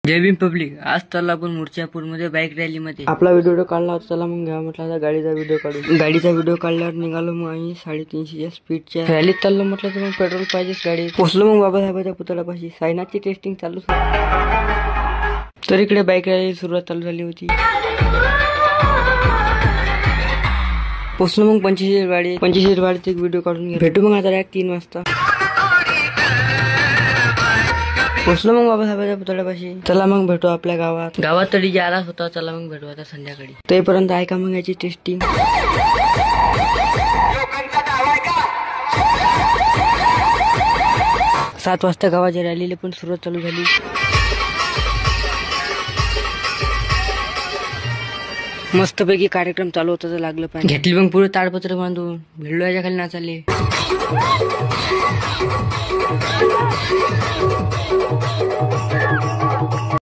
जय Bhim public. आज चालला आपण मूर्छापूरमध्ये बाईक रॅली मध्ये. आपला व्हिडिओ काढला होता, चला मग घ्या म्हटलं आता गाडीचा व्हिडिओ काढू. गाडीचा व्हिडिओ काढल्यावर निघालो मग आम्ही 350च्या स्पीडच्या रॅलीत चाललो. म्हटलं तर मग पेट्रोल पाहिजेच गाडीत. पोहोचलो मग बाबासाहेबांच्या पुतळ्यापाशी. सायनाची टेस्टिंग चालू होती, तर इकडे बाईक रॅली सुरुवात चालू झाली होती. पोहोचलो मग 25 वाडीत एक व्हिडिओ काढून घ्या. भेटू मग आता 3 वाजता. पोचलो मग बाबासाहेबांच्या पुतळ्यापाशी. चला मग भेटू आपल्या गावात तरी जे आलाच होता. चला मग भेटू आता संध्याकाळी. तोपर्यंत ऐका मग याची टेस्टिंग. 7 वाजता गावाच्या रॅलीला पण सुरुवात चालू झाली. मस्तपैकी कार्यक्रम चालू होता, तर लागलं पाहिजे. घेतली मग पुढे ताडपत्र बांधून भिडलो याच्या खाली नाचाले.